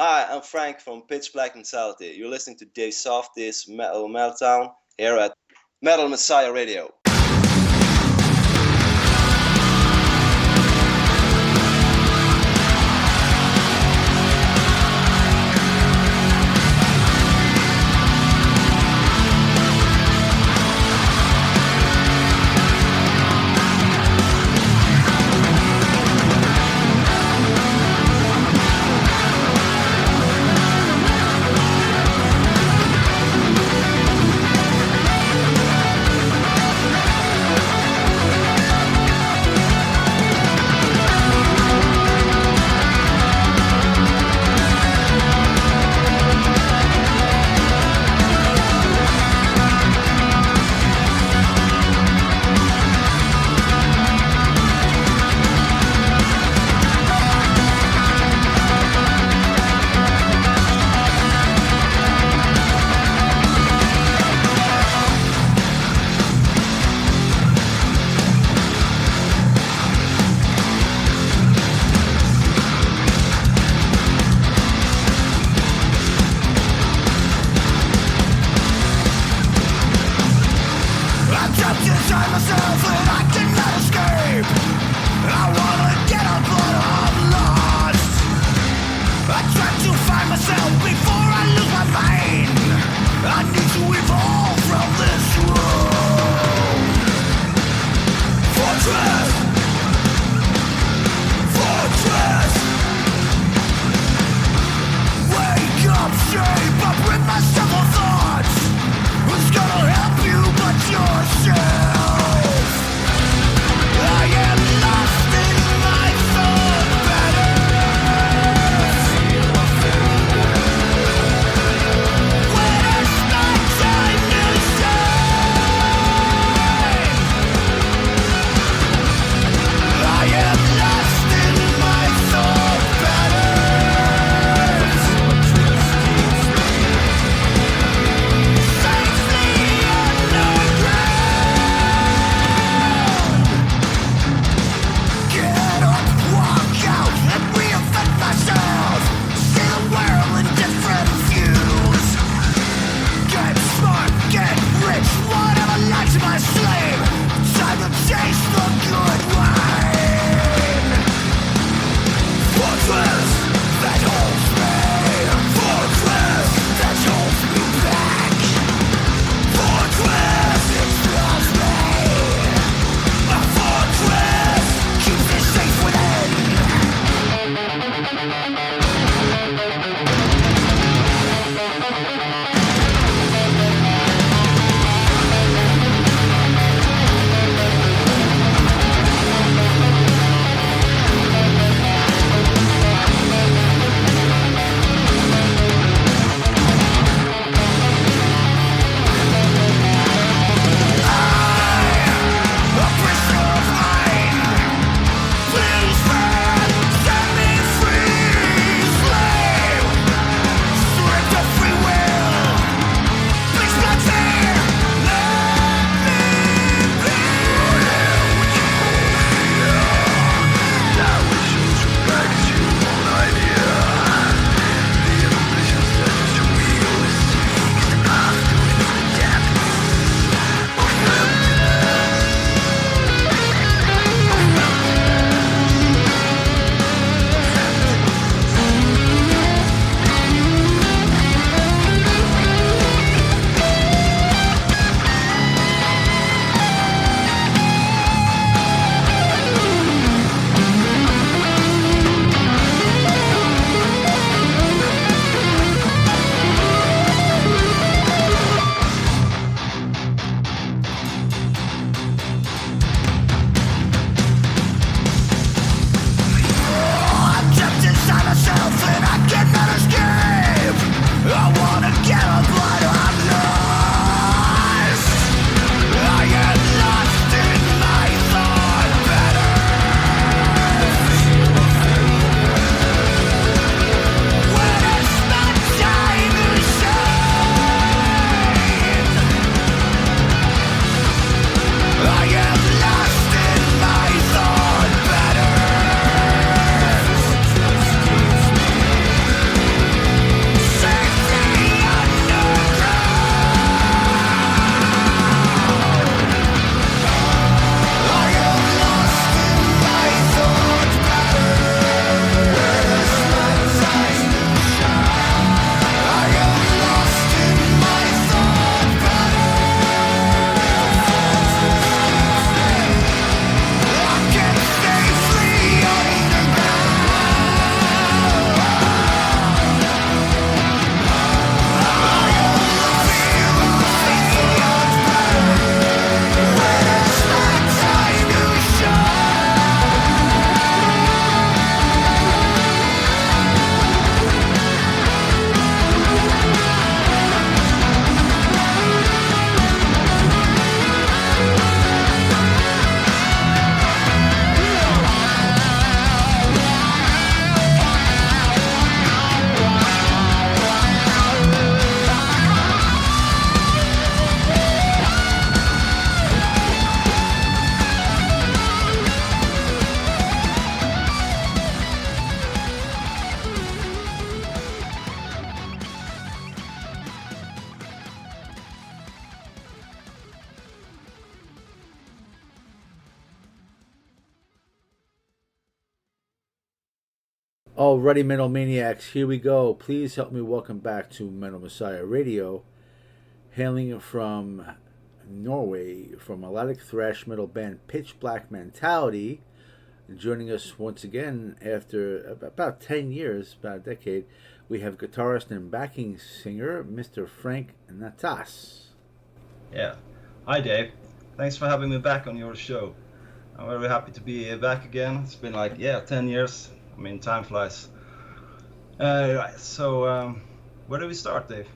Hi, I'm Frank from Pitch Black Metality. You're listening to Softee's Metal Meltdown here at Metal Messiah Radio. Alrighty, Metal Maniacs, here we go. Please help me welcome back to Metal Messiah Radio, hailing from Norway, from melodic thrash metal band Pitch Black Mentality. Joining us once again after about 10 years, about a decade, we have guitarist and backing singer Mr. Frank Natas. Yeah. Hi, Dave. Thanks for having me back on your show. I'm very happy to be back again. It's been 10 years. I mean, time flies. Right. So, where do we start, Dave?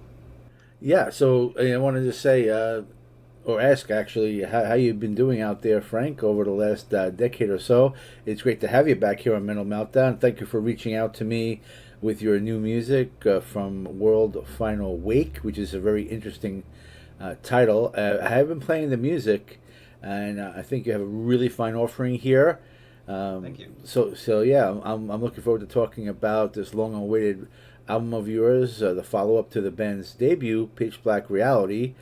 Yeah, so I wanted to say, or ask actually, how you've been doing out there, Frank, over the last decade or so. It's great to have you back here on Mental Meltdown. Thank you for reaching out to me with your new music from World Final Wake, which is a very interesting title. I have been playing the music, and I think you have a really fine offering here. Thank you. So yeah, I'm looking forward to talking about this long-awaited album of yours, the follow-up to the band's debut, Pitch Black Reality.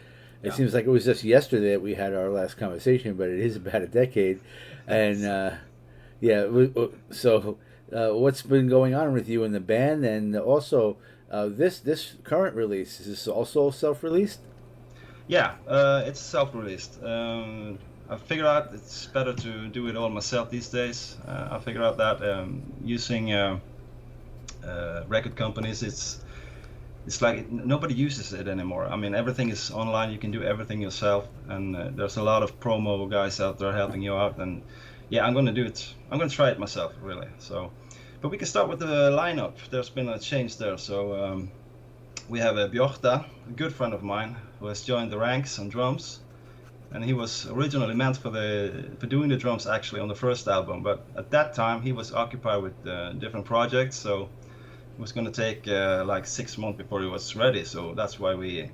It seems like it was just yesterday that we had our last conversation, but it is about a decade. And so what's been going on with you and the band, and also this current release, is this also self-released? Yeah, it's self-released. I figured out it's better to do it all myself these days. I figured out that using record companies, it's like nobody uses it anymore. I mean, everything is online. You can do everything yourself, and there's a lot of promo guys out there helping you out. And yeah, I'm gonna do it. I'm gonna try it myself, really. So, but we can start with the lineup. There's been a change there. So we have Bjorta, a good friend of mine, who has joined the ranks on drums. And he was originally meant for doing the drums actually on the first album, but at that time he was occupied with different projects, so it was going to take 6 months before he was ready. So that's why we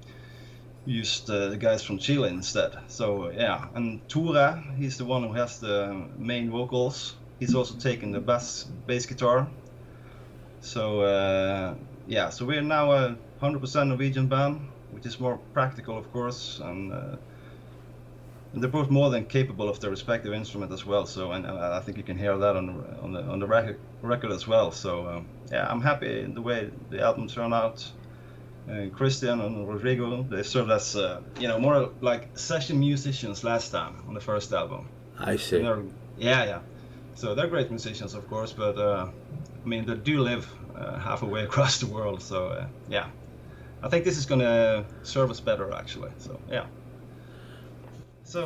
used the guys from Chile instead. So yeah, and Tura, he's the one who has the main vocals. He's also taking the bass guitar. So so we're now a 100% Norwegian band, which is more practical, of course, and they're both more than capable of their respective instrument as well. So, and I think you can hear that on the record as well. So, I'm happy in the way the album turned out. Christian and Rodrigo, they served as more like session musicians last time on the first album. I see. Yeah. So they're great musicians, of course, but I mean they do live halfway across the world. So I think this is gonna serve us better actually. So yeah. So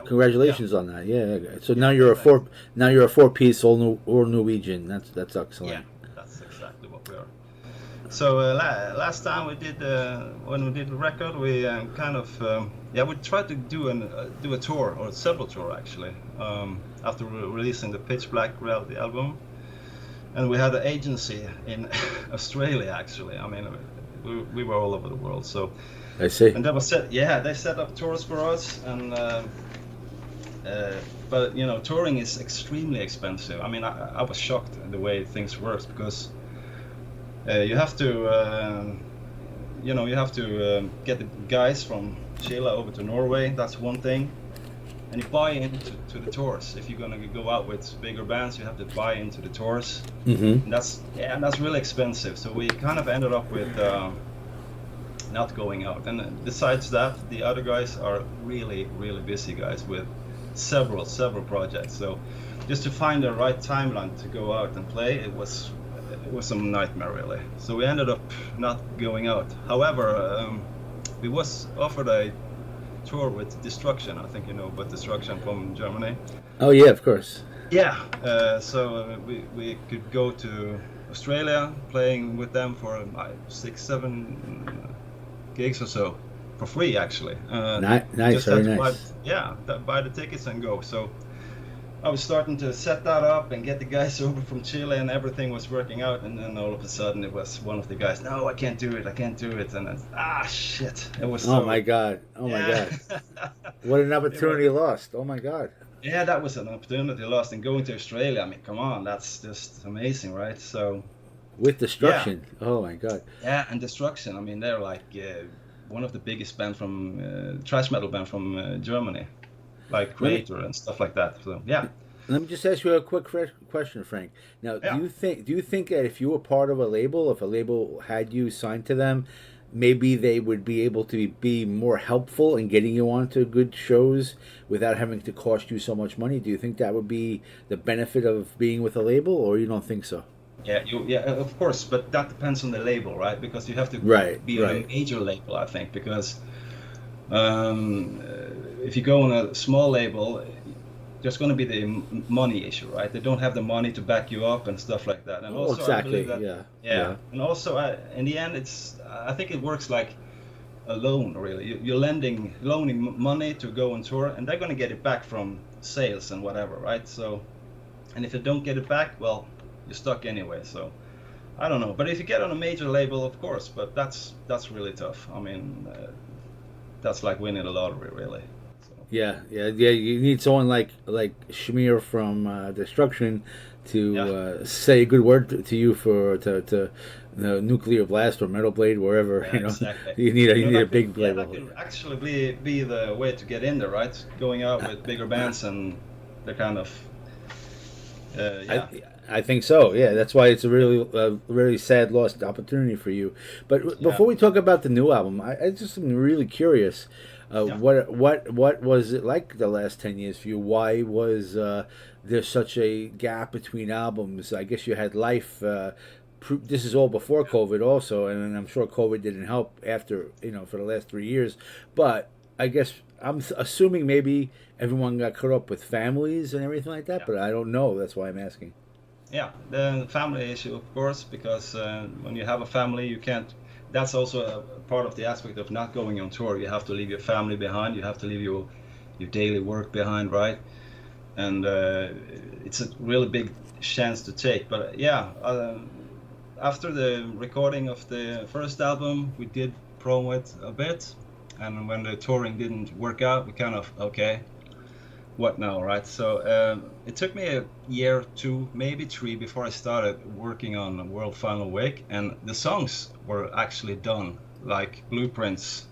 congratulations on that. Yeah. So now you're a four-piece all Norwegian. That's excellent. Yeah, that's exactly what we are. So last time we did when we did the record, we we tried to do a tour, or several tours actually, after releasing the Pitch Black Reality album, and we had an agency in Australia actually. I mean, we were all over the world. So. I see. And that was they set up tours for us, and but touring is extremely expensive. I mean, I was shocked at the way things works, because you have to get the guys from Chile over to Norway. That's one thing, and you buy into the tours. If you're gonna go out with bigger bands, you have to buy into the tours. Mm-hmm. And that's really expensive. So we kind of ended up with. Not going out, and besides that, the other guys are really busy guys with several projects. So just to find the right timeline to go out and play, it was a nightmare really. So we ended up not going out. However, we was offered a tour with Destruction. I think you know about Destruction from Germany. Oh yeah, of course. Yeah. So we could go to Australia, playing with them for 6-7 gigs or so for free actually. Nice, very nice. Buy the tickets and go. So I was starting to set that up and get the guys over from Chile, and everything was working out, and then all of a sudden it was one of the guys, no, I can't do it, and then, shit, it was oh my god, what an opportunity lost. Oh my god. Yeah, that was an opportunity lost, and going to Australia, I mean, come on, that's just amazing, right? So with Destruction. Oh my god. Yeah, and Destruction, I mean, they're like one of the biggest band from thrash metal band from Germany, like Creator and stuff like that. So yeah. Let me just ask you a quick question, Frank. Now, Yeah. do you think that if you were part of a label, if a label had you signed to them, maybe they would be able to be more helpful in getting you onto good shows without having to cost you so much money? Do you think that would be the benefit of being with a label, or you don't think so? Yeah, of course, but that depends on the label, right? Because you have to Right, be on a right. major label, I think, because if you go on a small label, there's going to be the money issue, right? They don't have the money to back you up and stuff like that. And Oh, also, I believe exactly. that, Yeah, yeah. yeah. And also, in the end, I think it works like a loan, really. You're loaning money to go on tour, and they're going to get it back from sales and whatever, right? So, and if you don't get it back, well, you're stuck anyway. So, I don't know. But if you get on a major label, of course, but that's really tough. I mean, that's like winning the lottery, really. So, Yeah, yeah, yeah. You need someone like Shamir from Destruction yeah. to say a good word to you for to Nuclear Blast or Metal Blade, wherever Yeah, exactly. you need a big That label. could actually be the way to get in there, right? Going out with bigger bands and the kind of, I yeah, I think so. Yeah, that's why it's a really sad lost opportunity for you. But yeah, before we talk about the new album, I just am really curious. yeah. What was it like the last 10 years for you? Why was there such a gap between albums? I guess you had life. This is all before COVID, also, and I'm sure COVID didn't help after for the last 3 years. But I guess I'm assuming maybe everyone got caught up with families and everything like that. Yeah. But I don't know. That's why I'm asking. Yeah, the family issue, of course, because when you have a family, you can't. That's also a part of the aspect of not going on tour. You have to leave your family behind. You have to leave your daily work behind, right? And it's a really big chance to take. But yeah, after the recording of the first album, we did promo it a bit, and when the touring didn't work out, we kind of okay, what now, right? So it took me a year, two, maybe three before I started working on World Final Wake, and the songs were actually done, like blueprints,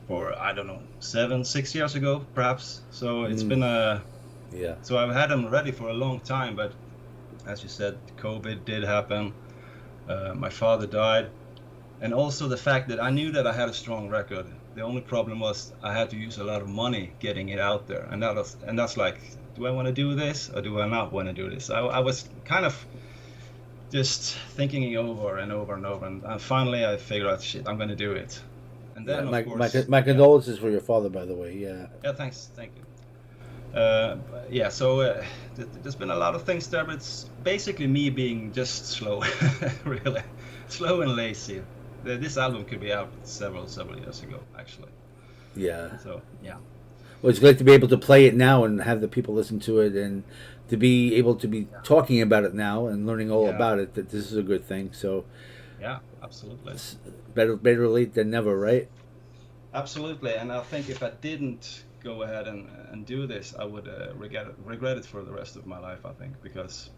for I don't know, 6 years ago, perhaps. So it's been a Yeah. so I've had them ready for a long time, but as you said, COVID did happen. My father died, and also the fact that I knew that I had a strong record. The only problem was I had to use a lot of money getting it out there, and that's like, do I want to do this or do I not want to do this? I was kind of just thinking it over and over and over, and finally I figured out, shit, I'm going to do it. And Yeah. then of course, My yeah, condolences for your father, by the way. Yeah. yeah, thanks, thank you. Yeah, so there's been a lot of things there, but it's basically me being just slow, really slow and lazy. This album could be out several years ago, actually. Yeah. So yeah, Well, it's great to be able to play it now and have the people listen to it, and to be able to be talking about it now and learning all yeah, about it. That this is a good thing. So yeah, absolutely, it's better late than never, right? absolutely. And I think if I didn't go ahead and do this, I would regret it for the rest of my life. I think because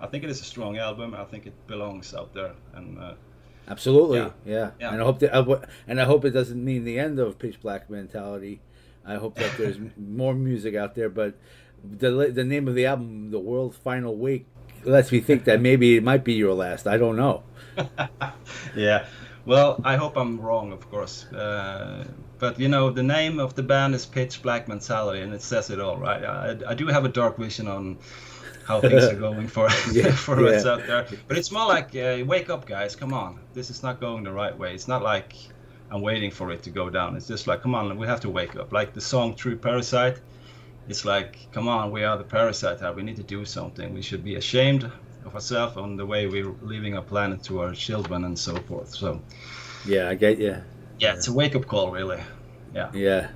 I think it is a strong album. I think it belongs out there, and Absolutely. yeah, Yeah. yeah, And I hope it doesn't mean the end of Pitch Black Mentality. I hope that there's more music out there. But the name of the album, The World Final Wake, lets me think that maybe it might be your last. I don't know. yeah. Well, I hope I'm wrong, of course. But you know, the name of the band is Pitch Black Mentality, and it says it all, right? I do have a dark vision on how things are going for Yeah. for us Yeah. out there. But it's more like, wake up, guys! Come on, this is not going the right way. It's not like I'm waiting for it to go down. It's just like, come on, we have to wake up. Like the song "True Parasite," it's like, come on, we are the parasite here. We need to do something. We should be ashamed of ourselves on the way we're leaving our planet to our children and so forth. So Yeah, I get you. yeah, it's a wake up call, really. Yeah. Yeah,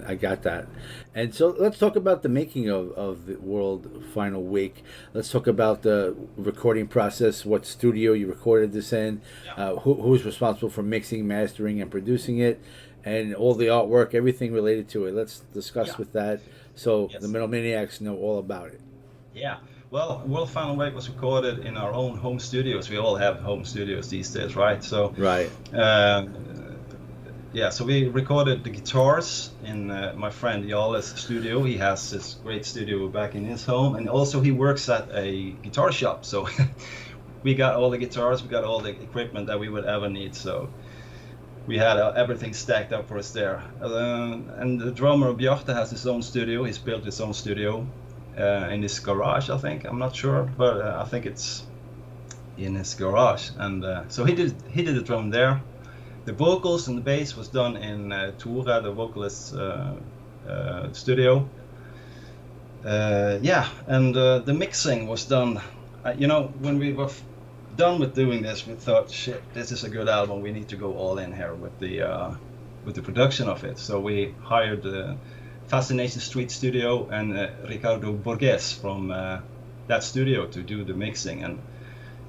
I got that. And so let's talk about the making of the World Final Wake. Let's talk about the recording process, what studio you recorded this in, Yeah. who's responsible for mixing, mastering, and producing it, and all the artwork, everything related to it. Let's discuss Yeah. with that so the Yes. Metal Maniacs know all about it. Yeah. Well, World Final Wake was recorded in our own home studios. We all have home studios these days, right? So Right. uh, yeah, so we recorded the guitars in my friend Jarle's studio. He has this great studio back in his home, and also he works at a guitar shop. So we got all the guitars, we got all the equipment that we would ever need. So we had everything stacked up for us there. And the drummer Bjarte has his own studio. He's built his own studio in his garage, I think. I'm not sure, but I think it's in his garage. And so he did the drum there. The vocals and the bass was done in Tore, the vocalist's studio. Yeah, and the mixing was done. You know, when we were done with doing this, we thought, shit, this is a good album. We need to go all in here with the production of it. So we hired Fascination Street Studio and Ricardo Borges from that studio to do the mixing, and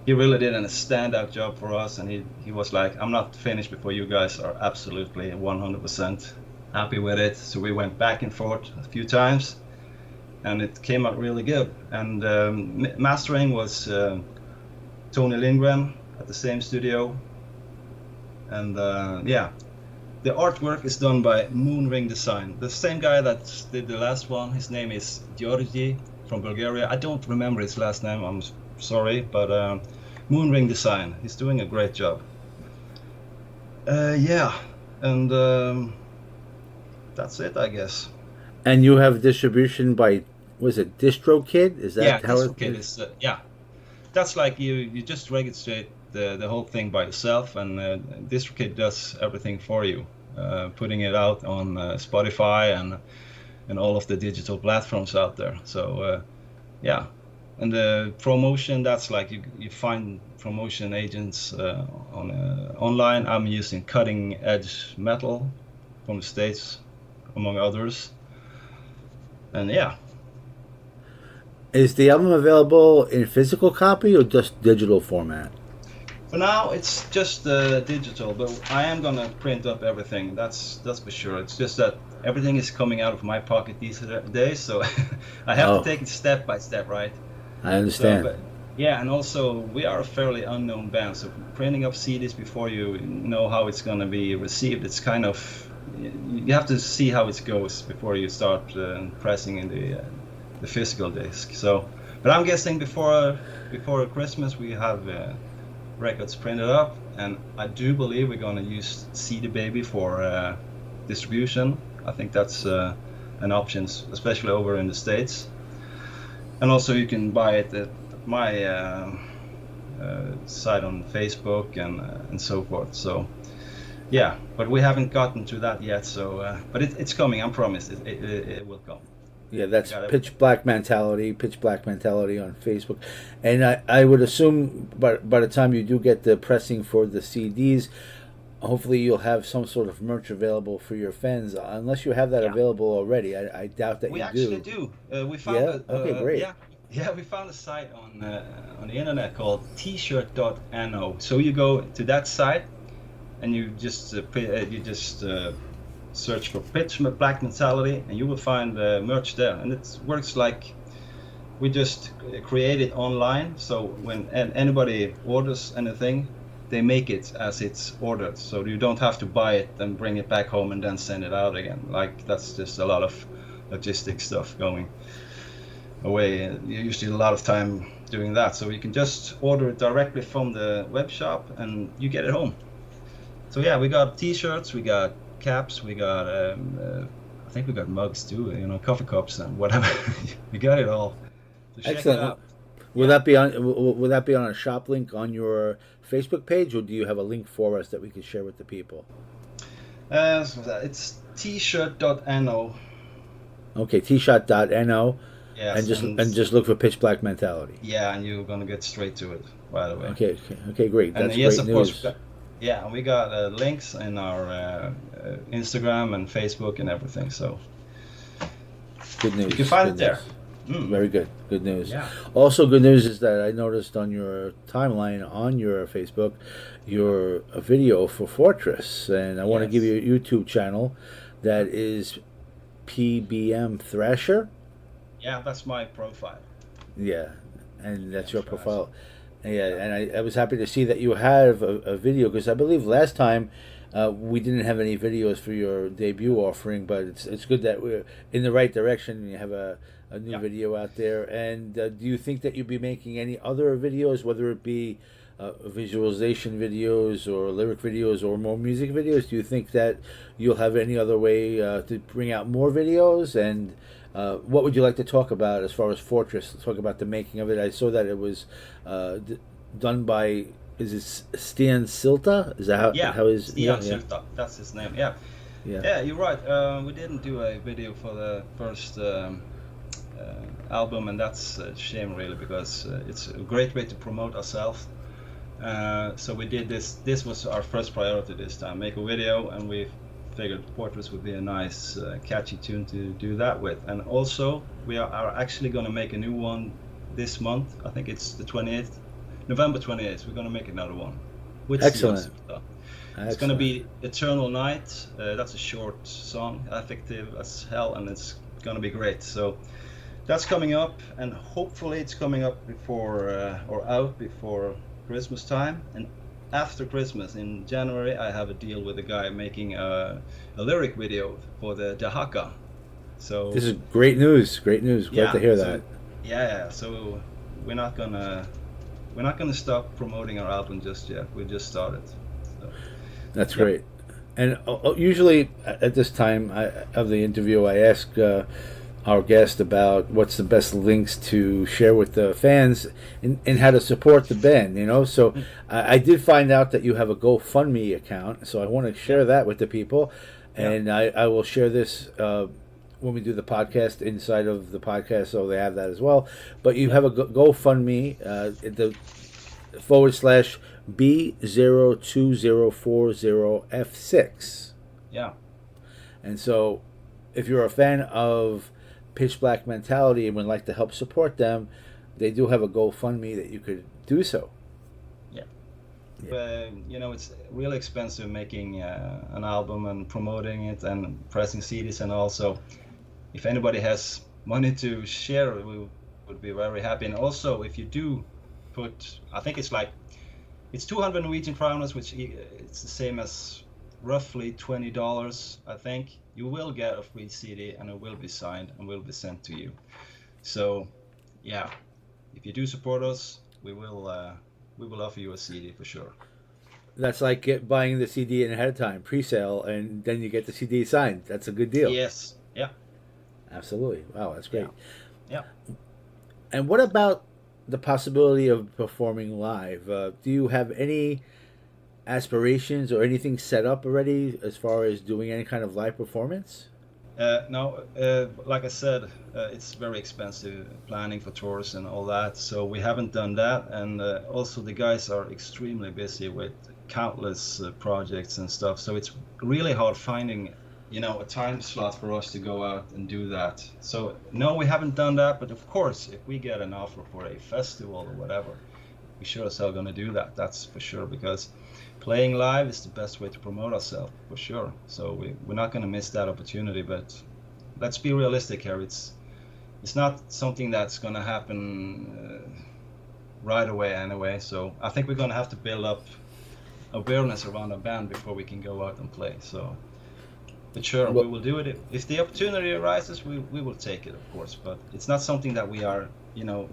he really did a standout job for us. And he was like, I'm not finished before you guys are absolutely 100% happy with it. So we went back and forth a few times, and it came out really good. And mastering was Tony Lindgren at the same studio. And yeah, the artwork is done by Moonring Design, the same guy that did the last one. His name is Georgi from Bulgaria. I don't remember his last name, I'm sorry, but Moonring Design, he's doing a great job. Yeah, and that's it, I guess. And you have distribution by, was it DistroKid? Is that Yeah, how DistroKid is yeah. That's like you just register the whole thing by yourself, and DistroKid does everything for you, putting it out on Spotify and all of the digital platforms out there. So yeah, and the promotion, that's like you find promotion agents online. I'm using Cutting Edge Metal from the States, among others, and yeah. Is the album available in physical copy or just digital format? For now, it's just digital, but I am gonna print up everything. That's for sure. It's just that everything is coming out of my pocket these days, so I have to take it step by step, right? I understand. So, but, yeah, and also we are a fairly unknown band, so printing up CDs before you know how it's gonna be received, it's kind of, you have to see how it goes before you start pressing in the physical disc. So, but I'm guessing before Christmas we have records printed up, and I do believe we're gonna use CD Baby for distribution. I think that's an option, especially over in the States. And also you can buy it at my site on Facebook and so forth. So yeah, but we haven't gotten to that yet. So but it's coming. I promise. It will come. Yeah, that's Pitch Black Mentality on Facebook. And I would assume by the time you do get the pressing for the CDs, hopefully you'll have some sort of merch available for your fans, unless you have that available already. I doubt that you do. We actually do. We found okay, great. Yeah, we found a site on the internet called tshirt.no. So you go to that site and you just search for Pitch Black Mentality, and you will find merch there. And it works like we just create it online. So when anybody orders anything, they make it as it's ordered. So you don't have to buy it and bring it back home and then send it out again. Like, that's just a lot of logistic stuff going away. Usually a lot of time doing that. So you can just order it directly from the web shop and you get it home. So yeah, we got t-shirts, we got caps, we got I think we got mugs too, you know, coffee cups and whatever. We got it all. So check Excellent. it out. Will that be on a shop link on your Facebook page, or do you have a link for us that we can share with the people? So it's tshirt.no. Okay, tshot.no. Yes, and just look for Pitch Black Mentality. Yeah, and you're gonna get straight to it right away. Okay, great. And That's yes, great of news. course. Yeah, and we got links in our Instagram and Facebook and everything. So Good news. you can find Good it there. news. Very good. Good news. Yeah. Also, good news is that I noticed on your timeline on your Facebook, your a video for Fortress, and I want to give you a YouTube channel that is PBM Thrasher. Yeah, that's my profile. Yeah, and that's your profile. Yeah, and I was happy to see that you have a video, because I believe last time We didn't have any videos for your debut offering, but it's good that we're in the right direction. You have a new video out there. And do you think that you'll be making any other videos, whether it be visualization videos or lyric videos or more music videos? Do you think that you'll have any other way to bring out more videos? And what would you like to talk about as far as Fortress? Let's talk about the making of it. I saw that it was done by, is it Stian Silta? Is that how his Stian Silta? That's his name. Yeah, you're right. We didn't do a video for the first album, and that's a shame really, because it's a great way to promote ourselves. So we did this. This was our first priority this time, make a video, and we figured Fortress would be a nice, catchy tune to do that with. And also, we are actually going to make a new one this month. I think it's the 28th, November 28th. We're going to make another one. Excellent. It's going to be Eternal Night. That's a short song, effective as hell, and it's going to be great. So that's coming up, and hopefully it's coming up before or out before Christmas time. And after Christmas in January, I have a deal with a guy making a lyric video for the Dahaka. So this is great news. Glad to hear that. Yeah. So we're not gonna stop promoting our album just yet. We just started. So, that's great. And usually at this time of the interview, I ask our guest about what's the best links to share with the fans and how to support the band, So I did find out that you have a GoFundMe account, so I want to share that with the people. And I will share this when we do the podcast inside of the podcast, so they have that as well. But you have a GoFundMe, the /B02040F6. Yeah. And so if you're a fan of Pitch Black Mentality and would like to help support them, they do have a GoFundMe that you could do so. It's really expensive making an album and promoting it and pressing CDs, and also if anybody has money to share, we would be very happy. And also if you do put, I think it's 200 Norwegian kroners, which it's the same as roughly $20, I think. You will get a free CD, and it will be signed and will be sent to you. So, if you do support us, we will offer you a CD for sure. That's like buying the CD ahead of time, pre-sale, and then you get the CD signed. That's a good deal. Yes. Yeah. Absolutely. Wow, that's great. Yeah. And what about the possibility of performing live? Do you have any aspirations or anything set up already as far as doing any kind of live performance? No, like I said, it's very expensive planning for tours and all that, so we haven't done that. And also the guys are extremely busy with countless projects and stuff, so it's really hard finding a time slot for us to go out and do that. So no, we haven't done that, but of course if we get an offer for a festival or whatever, we sure as hell gonna do that. That's for sure, because playing live is the best way to promote ourselves, for sure. So we're not going to miss that opportunity, but let's be realistic here. It's not something that's going to happen right away anyway. So I think we're going to have to build up awareness around our band before we can go out and play. So, but sure, we will do it. If the opportunity arises, we will take it, of course. But it's not something that we are,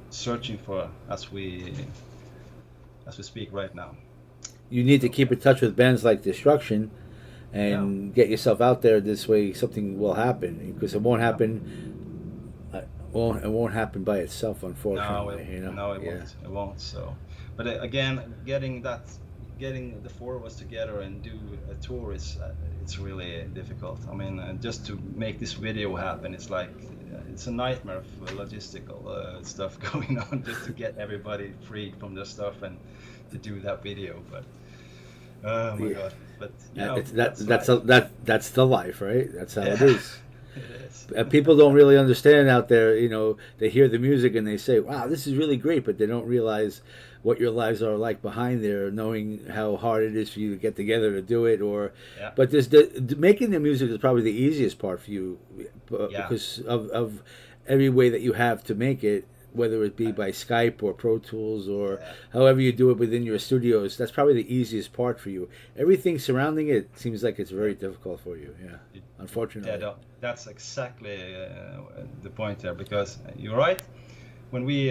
searching for as we speak right now. You need to keep in touch with bands like Destruction and get yourself out there. This way something will happen, because it won't happen. It won't happen by itself, unfortunately. No, it won't. It won't. So, but again, getting the four of us together and do a tour it's really difficult. I mean, just to make this video happen, it's a nightmare for logistical stuff going on, just to get everybody freed from their stuff and to do that video. But oh my god! But that's the life, right? That's how it is. It is. People don't really understand out there. They hear the music and they say, "Wow, this is really great," but they don't realize what your lives are like behind there, knowing how hard it is for you to get together to do it. But making the music is probably the easiest part for you, because of every way that you have to make it. whether it be by Skype or Pro Tools or Yeah. however you do it within your studios. That's probably the easiest part for you. Everything surrounding it seems like it's very difficult for you. Yeah, It- unfortunately. that's exactly the point there, because you're right. When we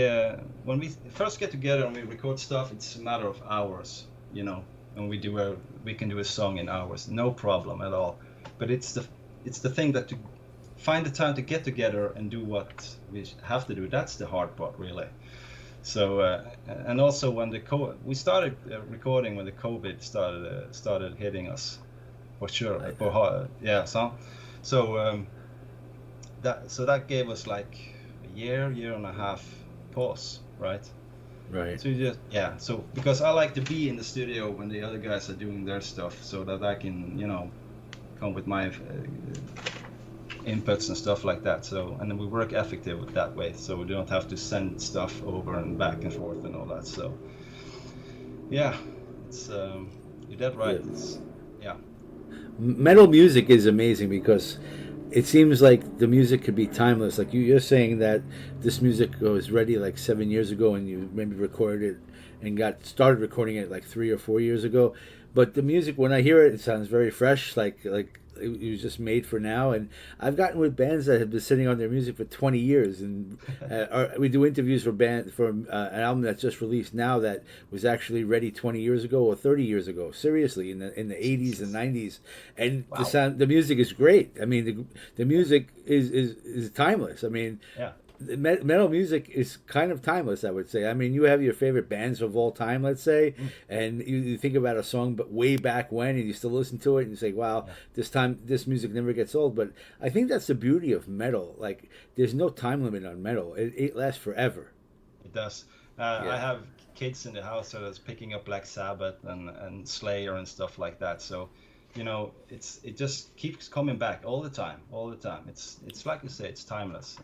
first get together and we record stuff, it's a matter of hours, you know, and we can do a song in hours, no problem at all. But it's the thing that to find the time to get together and do what we have to do. That's the hard part, really. So and also when we started recording when the COVID started hitting us, for sure. Yeah, so that gave us like a year and a half pause, right? Right. So so because I like to be in the studio when the other guys are doing their stuff, so that I can, you know, come with my inputs and stuff like that. So, and then we work effective that way, so we don't have to send stuff over and back and forth and all that. So yeah, it's you're dead right. Yeah. It's Metal music is amazing because it seems like the music could be timeless. Like you're saying that this music was ready like 7 years ago, and you maybe recorded it and got started recording it like 3 or 4 years ago. But the music, when I hear it, it sounds very fresh, like it was just made for now. And I've gotten with bands that have been sitting on their music for 20 years, and we do interviews for an album that's just released now that was actually ready 20 years ago or 30 years ago. Seriously, in the 80s and 90s, and Wow. the music is great. I mean, the music is timeless. I mean, Yeah. metal music is kind of timeless, I would say. I mean, you have your favorite bands of all time, let's say, and you think about a song but way back when, and you still listen to it and you say, wow, Yeah. this music never gets old. But I think that's the beauty of metal. Like, there's no time limit on metal. It lasts forever. It does. Yeah. I have kids in the house that's picking up Black Sabbath and Slayer and stuff like that. So, you know, it just keeps coming back all the time, all the time. It's like you say, it's timeless.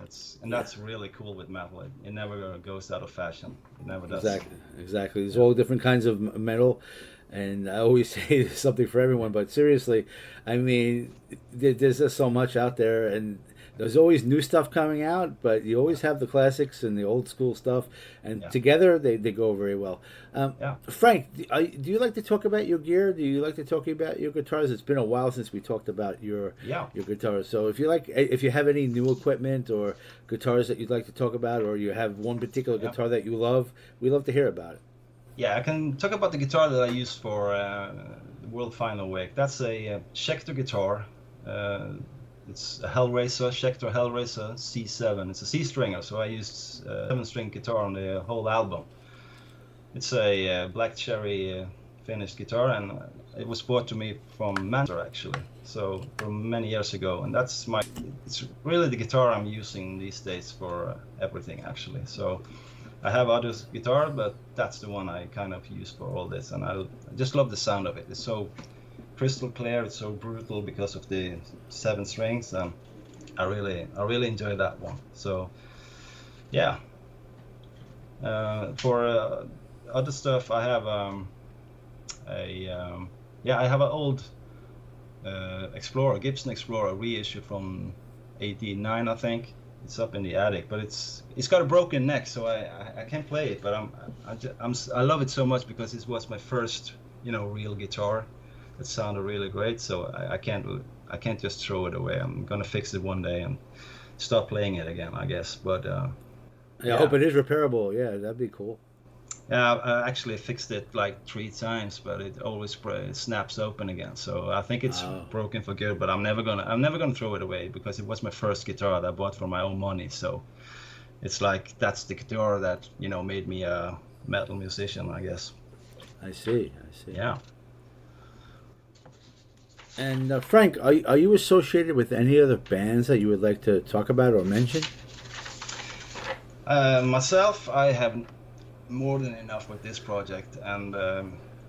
That's really cool with metal. It never goes out of fashion. It never does. Exactly. There's all different kinds of metal, and I always say there's something for everyone. But seriously, I mean, there's just so much out there, and there's always new stuff coming out. But you always have the classics and the old school stuff, and Yeah. together they go very well. Yeah. Frank, do you like to talk about your gear? Do you like to talk about your guitars? It's been a while since we talked about your Yeah. guitars. So if you have any new equipment or guitars that you'd like to talk about, or you have one particular Yeah. guitar that you love, we love to hear about it. Yeah, I can talk about the guitar that I used for the World Final Week. That's a Schecter guitar. It's a Schecter Hellraiser C7. It's a C stringer, so I used 7-string guitar on the whole album. It's a black cherry finished guitar, and it was brought to me from Manchester actually, so from many years ago. And it's really the guitar I'm using these days for everything actually. So I have other guitar, but that's the one I kind of use for all this, and I just love the sound of it. It's so crystal clear, it's so brutal because of the 7 strings, and I really enjoy that one. So yeah, for other stuff, I have I have an old Explorer, Gibson Explorer reissue from '89, I think. It's up in the attic, but it's got a broken neck, so I can't play it. But I love it so much because it was my first, you know, real guitar. It sounded really great, so I can't just throw it away. I'm gonna fix it one day and start playing it again, I guess. But I hope it is repairable. Yeah, that'd be cool. yeah, I actually fixed it like 3 times, but it always snaps open again. So I think it's broken for good. But I'm never gonna throw it away because it was my first guitar that I bought for my own money. So it's like that's the guitar that, you know, made me a metal musician, I guess. I see. Yeah. And Frank, are you associated with any other bands that you would like to talk about or mention? Myself, I have more than enough with this project, and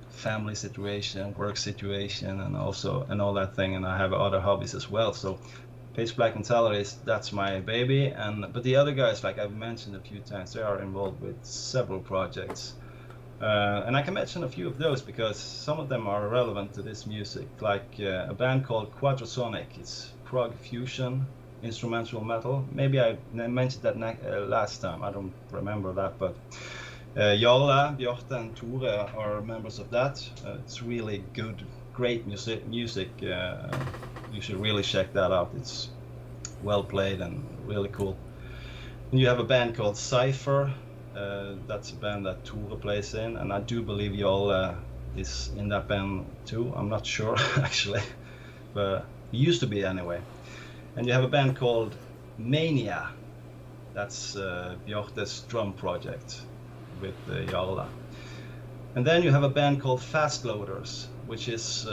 family situation, work situation, and all that thing, and I have other hobbies as well. So Pitch Black Metality, that's my baby, but the other guys, like I've mentioned a few times, they are involved with several projects. And I can mention a few of those because some of them are relevant to this music, like a band called Quadrasonic. It's prog fusion instrumental metal. Maybe I mentioned that last time. I don't remember that, but Jarle, Bjarte, and Tore are members of that. It's really good, great music. You should really check that out. It's well played and really cool. And you have a band called Cypher. That's a band that Tore plays in, and I do believe Jarle is in that band too. I'm not sure actually, but he used to be anyway. And you have a band called Mania. That's Bjarte's drum project with Jarle. And then you have a band called Fast Loaders, which is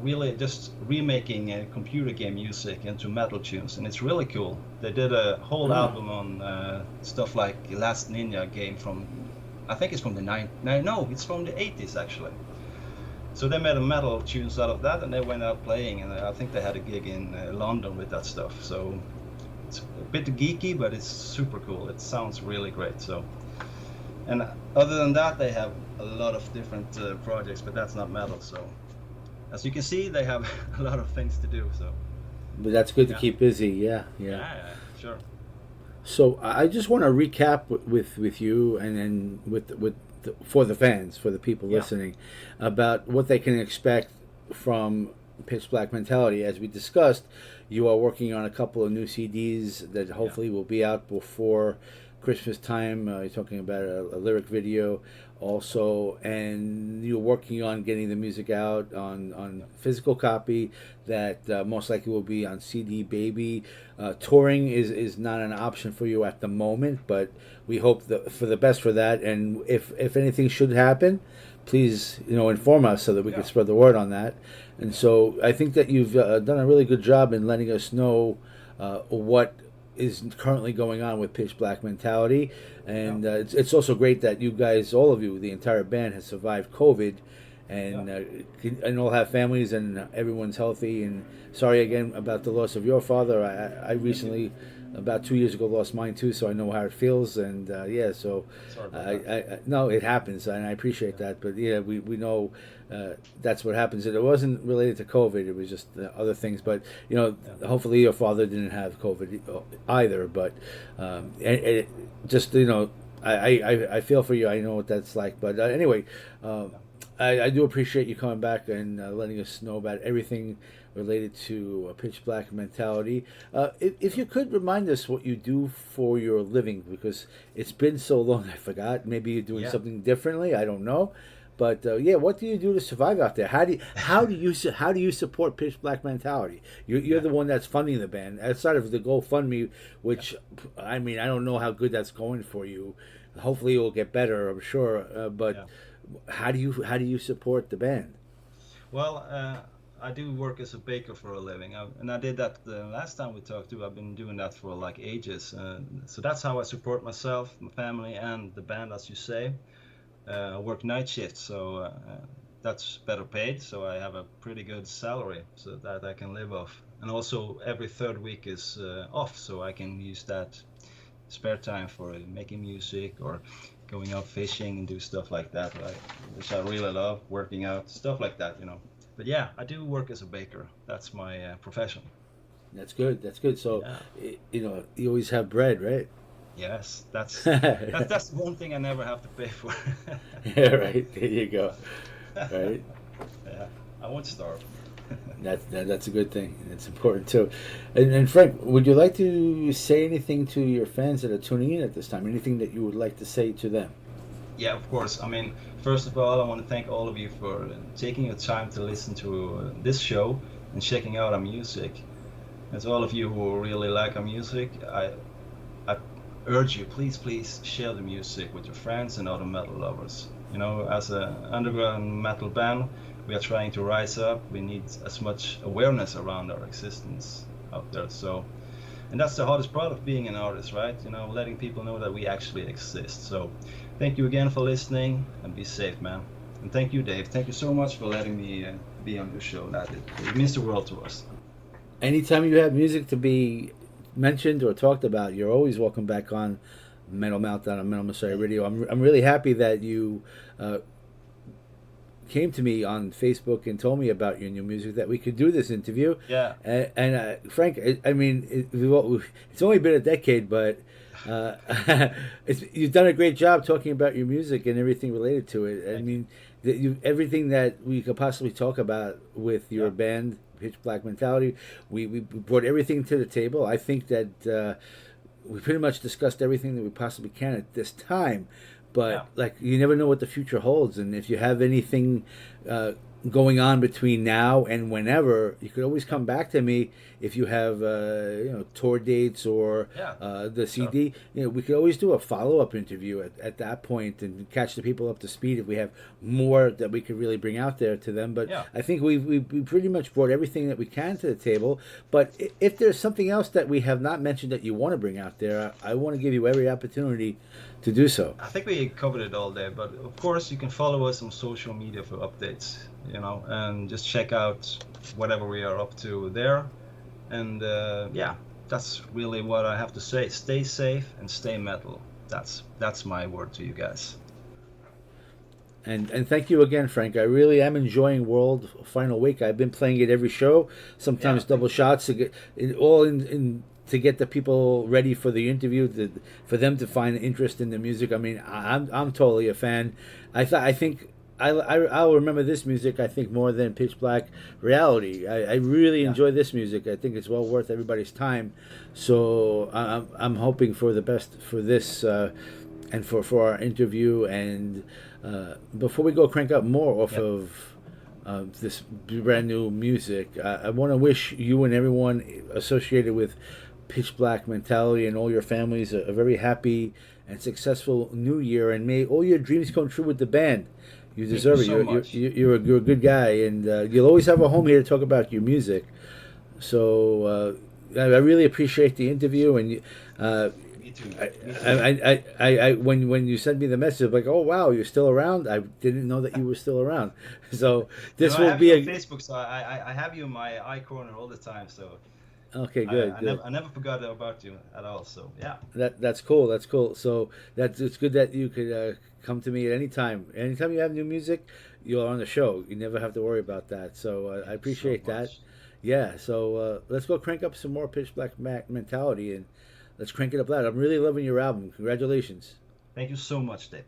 really just remaking computer game music into metal tunes, and it's really cool. They did a whole album on stuff like Last Ninja game from, I think it's from the it's from the 80s actually. So they made a metal tunes out of that, and they went out playing, and I think they had a gig in London with that stuff. So it's a bit geeky, but it's super cool. It sounds really great. So, and other than that, they have a lot of different projects, but that's not metal. So as you can see, they have a lot of things to do. So, but that's good to keep busy. Yeah, sure. So I just want to recap with you, and then for the fans, for the people listening, about what they can expect from Pitch Black Mentality. As we discussed, you are working on a couple of new CDs that hopefully will be out before Christmas time. You're talking about a lyric video also, and you're working on getting the music out on physical copy that most likely will be on CD Baby. Touring is not an option for you at the moment, but we hope for the best for that, and if anything should happen, please inform us so that we can spread the word on that. And so I think that you've done a really good job in letting us know what is currently going on with Pitch Black Mentality, and it's also great that you guys, all of you, the entire band, has survived COVID, and all have families, and everyone's healthy. And sorry again about the loss of your father. I recently, about 2 years ago, lost mine too, so I know how it feels. And so no, it happens, and I appreciate that. But we know that's what happens. It wasn't related to COVID; it was just other things. But hopefully your father didn't have COVID either. But just I feel for you. I know what that's like. But anyway. I do appreciate you coming back and letting us know about everything related to Pitch Black Mentality. If you could remind us what you do for your living, because it's been so long I forgot. Maybe you're doing something differently. I don't know. But what do you do to survive out there? How do you support Pitch Black Mentality? You're the one that's funding the band outside of the GoFundMe, which I mean I don't know how good that's going for you. Hopefully it will get better, I'm sure. How do you support the band? Well, I do work as a baker for a living, and I did that the last time we talked to. I've been doing that for like ages, so that's how I support myself, my family, and the band, as you say. I work night shifts, so that's better paid, so I have a pretty good salary, so that I can live off. And also every third week is off, so I can use that spare time for making music or going out fishing and do stuff like that, which I really love, working out, stuff like that, But yeah, I do work as a baker. That's my profession. That's good. So, you always have bread, right? Yes, that's one thing I never have to pay for. Yeah, right. There you go. Right. Yeah, I won't starve. That's a good thing. It's important too. And Frank, would you like to say anything to your fans that are tuning in at this time? Anything that you would like to say to them? Yeah, of course. I mean, first of all, I want to thank all of you for taking your time to listen to this show and checking out our music. And to all of you who really like our music, I urge you, please share the music with your friends and other metal lovers. As an underground metal band, we are trying to rise up. We need as much awareness around our existence out there. So, and that's the hardest part of being an artist, right? Letting people know that we actually exist. So, thank you again for listening, and be safe, man. And thank you, Dave. Thank you so much for letting me be on your show. It means the world to us. Anytime you have music to be mentioned or talked about, you're always welcome back on Metal Meltdown on Metal Messiah Radio. I'm really happy that you came to me on Facebook and told me about your new music that we could do this interview. Yeah. Frank, I mean, it's only been a decade, but you've done a great job talking about your music and everything related to it. I mean, everything that we could possibly talk about with your band, Pitch Black Mentality, we brought everything to the table. I think that we pretty much discussed everything that we possibly can at this time. But like, you never know what the future holds, and if you have anything going on between now and whenever, you could always come back to me if you have tour dates or the CD. We could always do a follow-up interview at that point and catch the people up to speed if we have more that we could really bring out there to them. But I think we pretty much brought everything that we can to the table. But if there's something else that we have not mentioned that you want to bring out there, I want to give you every opportunity to do so. I think we covered it all there, but of course you can follow us on social media for updates, and just check out whatever we are up to there. And that's really what I have to say. Stay safe and stay metal. That's my word to you guys. And thank you again, Frank. I really am enjoying World Final Week. I've been playing it every show, sometimes double shots to get it all in to get the people ready for the interview, for them to find interest in the music. I mean, I'm totally a fan. I think I'll remember this music, I think, more than Pitch Black Reality. I really enjoy this music. I think it's well worth everybody's time. So I'm hoping for the best for this and for our interview. And before we go crank up more off of this brand new music, I want to wish you and everyone associated with Pitch Black Mentality and all your families a very happy and successful new year, and may all your dreams come true with the band. You deserve it. You're a good guy, and you'll always have a home here to talk about your music. So I really appreciate the interview, and Me too. when you sent me the message, like, oh wow, you're still around. I didn't know that you were still around. So this will be on Facebook, so I have you in my eye corner all the time. So okay, good. I never forgot about you at all. So yeah, that's cool. That's cool. So it's good that you could come to me at any time. Anytime you have new music, you're on the show. You never have to worry about that. So I appreciate that. Yeah. So let's go crank up some more Pitch Black Mentality, and let's crank it up loud. I'm really loving your album. Congratulations. Thank you so much, Dave.